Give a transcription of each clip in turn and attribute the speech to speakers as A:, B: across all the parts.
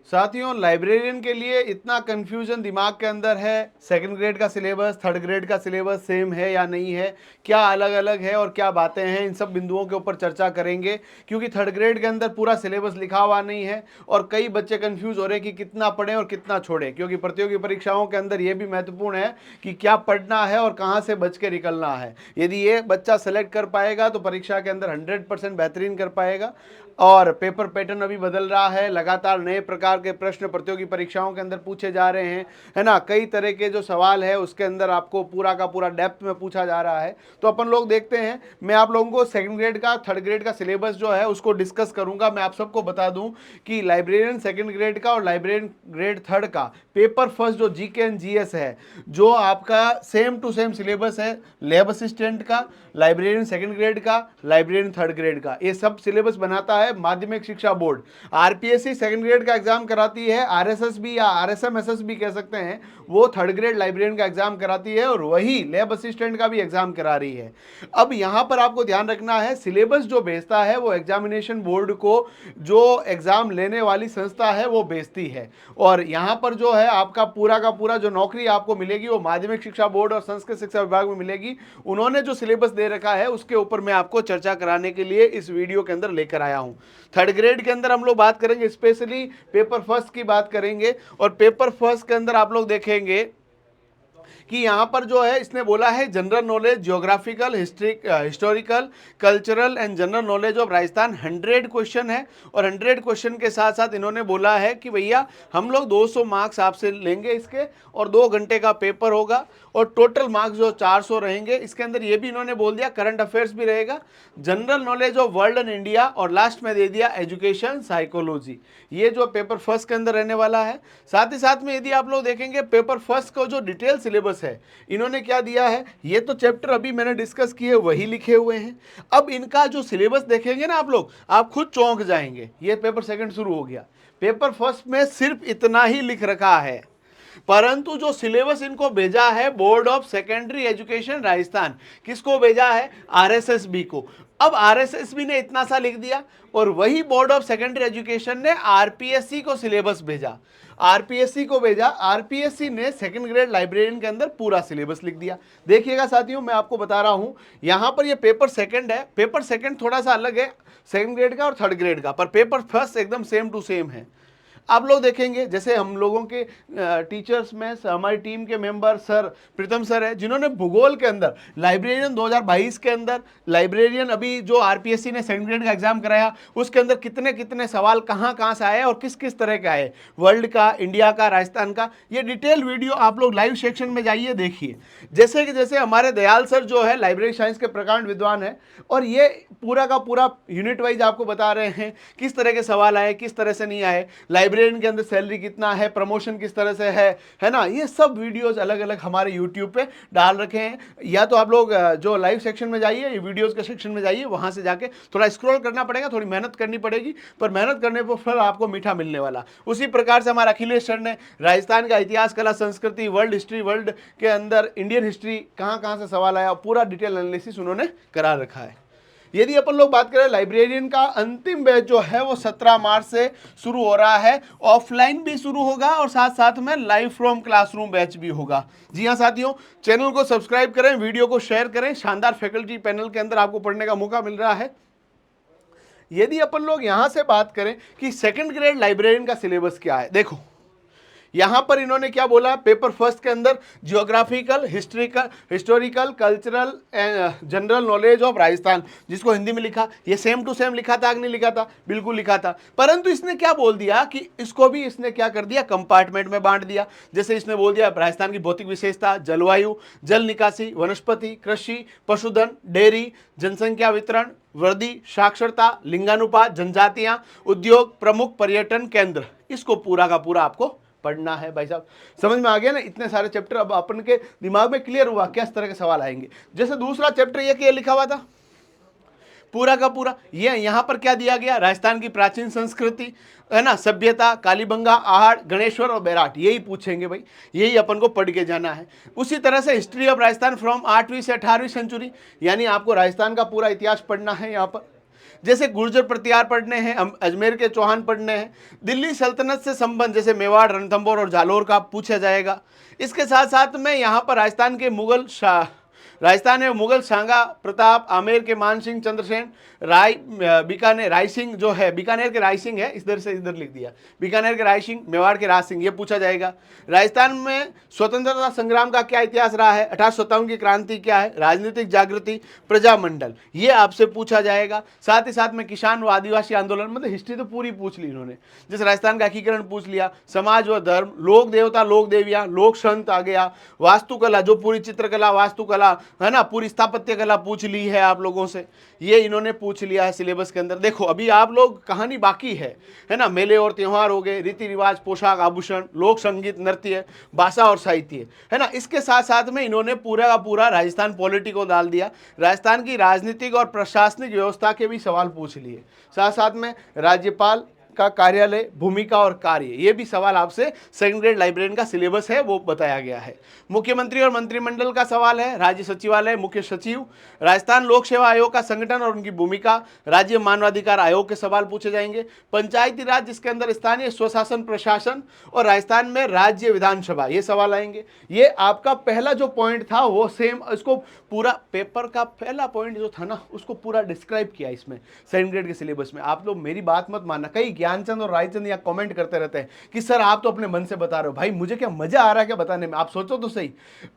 A: साथियों, लाइब्रेरियन के लिए इतना कंफ्यूजन दिमाग के अंदर है। सेकंड ग्रेड का सिलेबस, थर्ड ग्रेड का सिलेबस सेम है या नहीं है, क्या अलग अलग है और क्या बातें हैं, इन सब बिंदुओं के ऊपर चर्चा करेंगे। क्योंकि थर्ड ग्रेड के अंदर पूरा सिलेबस लिखा हुआ नहीं है और कई बच्चे कंफ्यूज हो रहे हैं कि कितना पढ़ें और कितना छोड़ें। क्योंकि प्रतियोगी परीक्षाओं के अंदर यह भी महत्वपूर्ण है कि क्या पढ़ना है और कहाँ से बच के निकलना है। यदि ये बच्चा सेलेक्ट कर पाएगा तो परीक्षा के अंदर 100% बेहतरीन कर पाएगा। और पेपर पैटर्न अभी बदल रहा है, लगातार नए प्रकार के प्रश्न प्रतियोगी परीक्षाओं के अंदर पूछे जा रहे हैं, है ना। कई तरह के जो सवाल है उसके अंदर आपको पूरा का पूरा डेप्थ में पूछा जा रहा है। तो अपन लोग देखते हैं, मैं आप लोगों को सेकंड ग्रेड का, थर्ड ग्रेड का सिलेबस जो है उसको डिस्कस करूंगा। मैं आप सबको बता दूं कि लाइब्रेरियन सेकंड ग्रेड का और लाइब्रेरियन ग्रेड थर्ड का पेपर फर्स्ट जो जीके एंड जीएस है, जो आपका सेम टू सेम सिलेबस है लैब असिस्टेंट का, लाइब्रेरियन सेकंड ग्रेड का, लाइब्रेरियन थर्ड ग्रेड का, ये सब सिलेबस बनाता है माध्यमिक शिक्षा बोर्ड। आरपीएससी सेकंड ग्रेड का एग्जाम कराती है, आरएसएसबी या आरएसएमएसएसबी कह सकते हैं, वो थर्ड ग्रेड लाइब्रेरियन का एग्जाम कराती है और वही लैब असिस्टेंट का भी एग्जाम करा रही है। अब यहां पर आपको ध्यान रखना है, सिलेबस जो भेजता है वो एग्जामिनेशन बोर्ड को जो एग्जाम लेने वाली संस्था है वो भेजती है। और यहां पर जो है आपका पूरा का पूरा जो नौकरी आपको मिलेगी वो माध्यमिक शिक्षा बोर्ड और संस्कृत शिक्षा विभाग में मिलेगी। उन्होंने जो सिलेबस दे रखा है उसके ऊपर मैं आपको चर्चा कराने के लिए इस वीडियो के अंदर लेकर आया हूं। थर्ड ग्रेड के अंदर हम लोग बात करेंगे, स्पेशली पेपर फर्स्ट की बात करेंगे। और पेपर फर्स्ट के अंदर आप लोग देखेंगे कि यहां पर जो है इसने बोला है general knowledge, geographical, historical, cultural and general knowledge of Rajasthan 100 question है। और 100 क्वेश्चन के साथ साथ इन्होंने बोला है कि भैया हम लोग 200 मार्क्स आपसे लेंगे इसके, और 2 घंटे का पेपर होगा और टोटल मार्क्स जो 400 रहेंगे। इसके अंदर ये भी इन्होंने बोल दिया करंट अफेयर्स भी रहेगा, general knowledge of world and India, और लास्ट में दे दिया एजुकेशन साइकोलॉजी। ये जो पेपर फर्स्ट के अंदर रहने वाला है। साथ ही साथ में यदि आप लोग देखेंगे पेपर फर्स्ट का जो डिटेल सिलेबस है इन्होंने क्या दिया है, ये तो चैप्टर अभी मैंने डिस्कस किए वही लिखे हुए हैं। अब इनका जो सिलेबस देखेंगे ना आप लोग, आप खुद चौंक जाएंगे। ये पेपर सेकंड शुरू हो गया, पेपर फर्स्ट में सिर्फ इतना ही लिख रखा है, परंतु जो सिलेबस इनको भेजा है board of secondary education Rajasthan, किसको भेजा है, आरएसएसबी को। अब आरएसएसबी ने इतना सा लिख दिया और वही बोर्ड ऑफ सेकेंडरी एजुकेशन ने आरपीएससी को सिलेबस भेजा, आरपीएससी को भेजा। आरपीएससी ने सेकंड ग्रेड लाइब्रेरियन के अंदर पूरा सिलेबस लिख दिया। देखिएगा साथियों, मैं आपको बता रहा हूं, यहां पर ये पेपर सेकंड है, पेपर सेकंड थोड़ा सा अलग है सेकंड ग्रेड का और थर्ड ग्रेड का, पर पेपर फर्स्ट एकदम सेम टू सेम है। आप लोग देखेंगे जैसे हम लोगों के टीचर्स में हमारी टीम के मेंबर सर प्रीतम सर है, जिन्होंने भूगोल के अंदर लाइब्रेरियन 2022 के अंदर, लाइब्रेरियन अभी जो आरपीएससी ने सेकंड ग्रेड का एग्जाम कराया उसके अंदर कितने कितने सवाल कहाँ कहाँ से आए और किस किस तरह के आए, वर्ल्ड का, इंडिया का, राजस्थान का, ये डिटेल वीडियो आप लोग लाइव सेक्शन में जाइए देखिए। जैसे कि जैसे हमारे दयाल सर जो है लाइब्रेरी साइंस के प्रकांड विद्वान है, और ये पूरा का पूरा यूनिट वाइज आपको बता रहे हैं किस तरह के सवाल आए, किस तरह से नहीं आए, लाइब्रेरियन के अंदर सैलरी कितना है, प्रमोशन किस तरह से है ना। ये सब वीडियोस अलग अलग हमारे यूट्यूब पे डाल रखे हैं। या तो आप लोग जो लाइव सेक्शन में जाइए, वीडियोस के सेक्शन में जाइए, वहां से जाके थोड़ा स्क्रॉल करना पड़ेगा, थोड़ी मेहनत करनी पड़ेगी, पर मेहनत करने पर फल आपको मीठा मिलने वाला। उसी प्रकार से हमारे अखिलेश सर ने राजस्थान का इतिहास, कला, संस्कृति, वर्ल्ड हिस्ट्री, वर्ल्ड के अंदर इंडियन हिस्ट्री, कहाँ कहाँ से सवाल आया, पूरा डिटेल एनालिसिस उन्होंने करा रखा है। यदि अपन लोग बात करें लाइब्रेरियन का अंतिम बैच जो है वो 17 मार्च से शुरू हो रहा है, ऑफलाइन भी शुरू होगा और साथ साथ में लाइव फ्रॉम क्लासरूम बैच भी होगा। जी हाँ साथियों, चैनल को सब्सक्राइब करें, वीडियो को शेयर करें, शानदार फैकल्टी पैनल के अंदर आपको पढ़ने का मौका मिल रहा है। यदि अपन लोग यहां से बात करें कि सेकंड ग्रेड लाइब्रेरियन का सिलेबस क्या है, देखो यहां पर इन्होंने क्या बोला, पेपर फर्स्ट के अंदर geographical, historical, cultural and general knowledge of Rajasthan, जिसको हिंदी में लिखा, ये सेम टू सेम लिखा था कि नहीं लिखा था, बिल्कुल लिखा था। परंतु इसने क्या बोल दिया कि इसको भी इसने क्या कर दिया, कंपार्टमेंट में बांट दिया। जैसे इसने बोल दिया राजस्थान की भौतिक विशेषता, जलवायु, जल निकासी, वनस्पति, कृषि, पशुधन, डेयरी, जनसंख्या वितरण, वृद्धि, साक्षरता, लिंगानुपात, जनजातियां, उद्योग, प्रमुख पर्यटन केंद्र, इसको पूरा का पूरा आपको पढ़ना है। भाई साहब समझ में आ गया ना, इतने सारे चैप्टर अब अपन के दिमाग में क्लियर हुआ किस तरह के सवाल आएंगे। जैसे दूसरा चैप्टर ये क्या लिखा हुआ था, पूरा का पूरा ये यहां पर क्या दिया गया, राजस्थान की प्राचीन संस्कृति, है ना, सभ्यता, कालीबंगा, आहड़, गणेश्वर और बैराट, यही पूछेंगे भाई, यही अपन को पढ़ के जाना है। उसी तरह से हिस्ट्री ऑफ राजस्थान फ्रॉम 8वीं से 18वीं सेंचुरी, यानी आपको राजस्थान का पूरा इतिहास पढ़ना है। यहाँ पर जैसे गुर्जर प्रतिहार पढ़ने हैं, अजमेर के चौहान पढ़ने हैं, दिल्ली सल्तनत से संबंध जैसे मेवाड़, रणथंभौर और जालोर का पूछा जाएगा। इसके साथ साथ में यहाँ पर राजस्थान में मुगल शांगा प्रताप, आमेर के मानसिंह चंद्रसेन, बीकानेर रायसिंह जो है, बीकानेर के रायसिंह है, इधर से इधर लिख दिया, बीकानेर के रायसिंह, मेवाड़ के राज सिंह, ये पूछा जाएगा। राजस्थान में स्वतंत्रता संग्राम का क्या इतिहास रहा है, 1857 की क्रांति क्या है, राजनीतिक जागृति, प्रजामंडल, ये आपसे पूछा जाएगा। साथ ही साथ में किसान व आदिवासी आंदोलन, मतलब हिस्ट्री तो पूरी पूछ ली इन्होंने। जैसे राजस्थान का एकीकरण पूछ लिया, समाज व धर्म, लोक देवता लोक देवियाँ, लोक संत आ गया, वास्तुकला जो पूरी चित्रकला वास्तुकला है ना, पूरी स्थापत्य कला पूछ ली है आप लोगों से, ये इन्होंने पूछ लिया है सिलेबस के अंदर। देखो अभी आप लोग कहानी बाकी है ना, मेले और त्योहार हो गए, रीति रिवाज, पोशाक आभूषण, लोक संगीत, नृत्य, भाषा और साहित्य, है ना। इसके साथ साथ में इन्होंने पूरा का पूरा राजस्थान पॉलिटी को डाल दिया, राजस्थान की राजनीतिक और प्रशासनिक व्यवस्था के भी सवाल पूछ लिए। साथ साथ में राज्यपाल का कार्यालय, भूमिका और कार्य, ये भी सवाल आपसे सेकंड ग्रेड लाइब्रेरियन का सिलेबस है वो बताया गया है। मुख्यमंत्री और मंत्रिमंडल का सवाल है, राज्य सचिवालय, मुख्य सचिव, राजस्थान लोक सेवा आयोग का संगठन और उनकी भूमिका, राज्य मानवाधिकार आयोग के सवाल पूछे जाएंगे, पंचायती राज जिसके अंदर स्थानीय स्वशासन प्रशासन, और राजस्थान में राज्य विधानसभा, ये सवाल आएंगे। ये आपका पहला जो पॉइंट था वो सेम, इसको पूरा पेपर का पहला पॉइंट जो था ना उसको पूरा डिस्क्राइब किया इसमें सेकंड ग्रेड के सिलेबस में। आप लोग मेरी बात मत मानना, कई ज्ञानचंद और रायचंद यहाँ कमेंट करते रहते हैं कि सर आप तो अपने मन से बता रहे हो। भाई मुझे क्या मजा आ रहा है क्या बताने में, आप सोचो तो सही।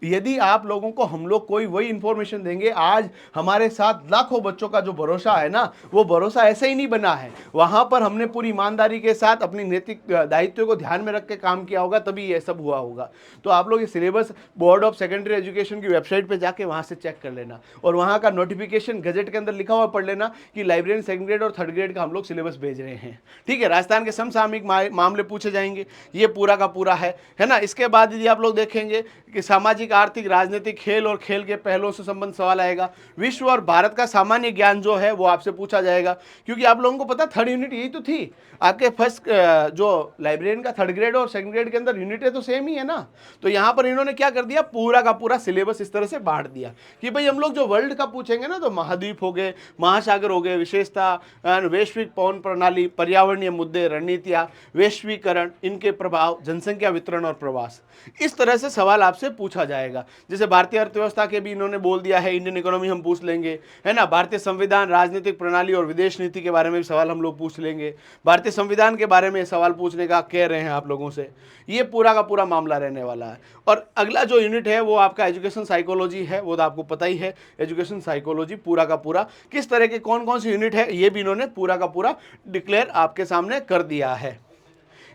A: यदि आप लोगों को हम लोग कोई वही इंफॉर्मेशन देंगे, आज हमारे साथ लाखों बच्चों का जो भरोसा है ना, वो भरोसा ऐसे ही नहीं बना है, वहां पर हमने पूरी ईमानदारी के साथ अपनी नैतिक दायित्व को ध्यान में रख के काम किया होगा, तभी ये सब हुआ होगा। तो आप लोग ये syllabus board of secondary education की वेबसाइट पे जाके वहां से चेक कर लेना, और वहां का नोटिफिकेशन गजेट के अंदर लिखा हुआ पढ़ लेना कि लाइब्रेरियन सेकंड ग्रेड और थर्ड ग्रेड का हम लोग सिलेबस भेज रहे हैं। ठीक है, राजस्थान के समसामयिक मामले पूछे जाएंगे, ये पूरा का पूरा है ना। इसके बाद यदि आप लोग देखेंगे कि सामाजिक, आर्थिक, राजनीतिक, खेल और खेल के पहलुओं से संबंध सवाल आएगा। विश्व और भारत का सामान्य ज्ञान जो है वो आपसे पूछा जाएगा, क्योंकि आप लोगों को पता थर्ड यूनिट यही तो थी आपके फर्स्ट जो लाइब्रेरियन का थर्ड ग्रेड और सेकंड ग्रेड के अंदर यूनिटें तो सेम ही है ना। तो यहाँ पर इन्होंने क्या कर दिया, पूरा का पूरा सिलेबस इस तरह से बांट दिया कि भाई हम लोग जो वर्ल्ड का पूछेंगे ना, तो महाद्वीप हो गए, महासागर हो गए, विशेषता, वैश्विक पवन प्रणाली, पर्यावरणीय मुद्दे, रणनीतियाँ, वैश्वीकरण, इनके प्रभाव, जनसंख्या वितरण और प्रवास, इस तरह से सवाल आपसे पूछा जाएगा। जैसे भारतीय अर्थव्यवस्था के भी इन्होंने बोल दिया है, इंडियन इकोनॉमी हम पूछ लेंगे, है ना। भारतीय संविधान, राजनीतिक प्रणाली और विदेश नीति के बारे में भी सवाल हम लोग पूछ लेंगे। भारतीय संविधान के बारे में सवाल पूछने का कह रहे हैं आप लोगों से, ये पूरा का पूरा मामला रहने वाला है। और अगला जो यूनिट है वो आपका एजुकेशन साइकोलॉजी है, वो तो आपको पता ही है। एजुकेशन साइकोलॉजी पूरा का पूरा किस तरह के कौन कौन सी यूनिट है, ये भी इन्होंने पूरा का पूरा डिक्लेयर आपके सामने कर दिया है।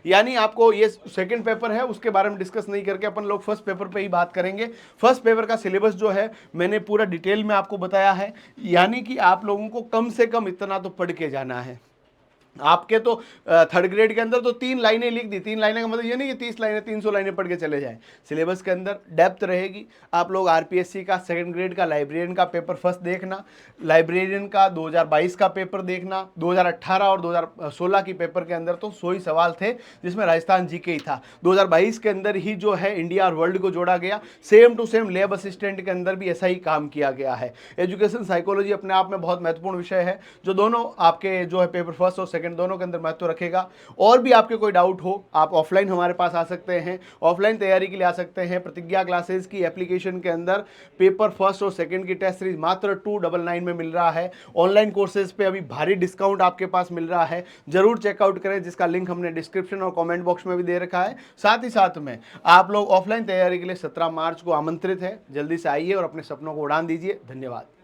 A: यानी आपको ये सेकंड पेपर है उसके बारे में डिस्कस नहीं करके अपन लोग फर्स्ट पेपर पे ही बात करेंगे। फर्स्ट पेपर का सिलेबस जो है मैंने पूरा डिटेल में आपको बताया है, यानी कि आप लोगों को कम से कम इतना तो पढ़ के जाना है। आपके तो थर्ड ग्रेड के अंदर तो 3 लाइनें लिख दी, 3 लाइनें का मतलब ये नहीं कि 30 लाइनें 300 लाइनें पढ़ के चले जाएं। सिलेबस के अंदर डेप्थ रहेगी। आप लोग आरपीएससी का सेकंड ग्रेड का लाइब्रेरियन का पेपर फर्स्ट देखना, लाइब्रेरियन का 2022 का पेपर देखना, 2018 और 2016 की पेपर के अंदर तो 100 ही सवाल थे जिसमें राजस्थान जीके ही था। 2022 के अंदर ही जो है इंडिया और वर्ल्ड को जोड़ा गया, same to same lab assistant के अंदर भी ऐसा ही काम किया गया है। एजुकेशन साइकोलॉजी अपने आप में बहुत महत्वपूर्ण विषय है, जो दोनों आपके जो है पेपर फर्स्ट और सेकंड दोनों के अंदर महत्व रखेगा। और भी आपके कोई डाउट हो, आप ऑफलाइन हमारे पास आ सकते हैं, ऑफलाइन तैयारी के लिए आ सकते हैं। प्रतिज्ञा क्लासेस की एप्लीकेशन के अंदर पेपर फर्स्ट और सेकंड की टेस्ट सीरीज मात्र 299 में मिल रहा है। ऑनलाइन कोर्सेज पे अभी भारी डिस्काउंट आपके पास मिल रहा है, जरूर चेकआउट करें, जिसका लिंक हमने डिस्क्रिप्शन और कमेंट बॉक्स में भी दे रखा है। साथ ही साथ में आप लोग ऑफलाइन तैयारी के लिए 17 मार्च को आमंत्रित है, जल्दी से आइए और अपने सपनों को उड़ान दीजिए। धन्यवाद।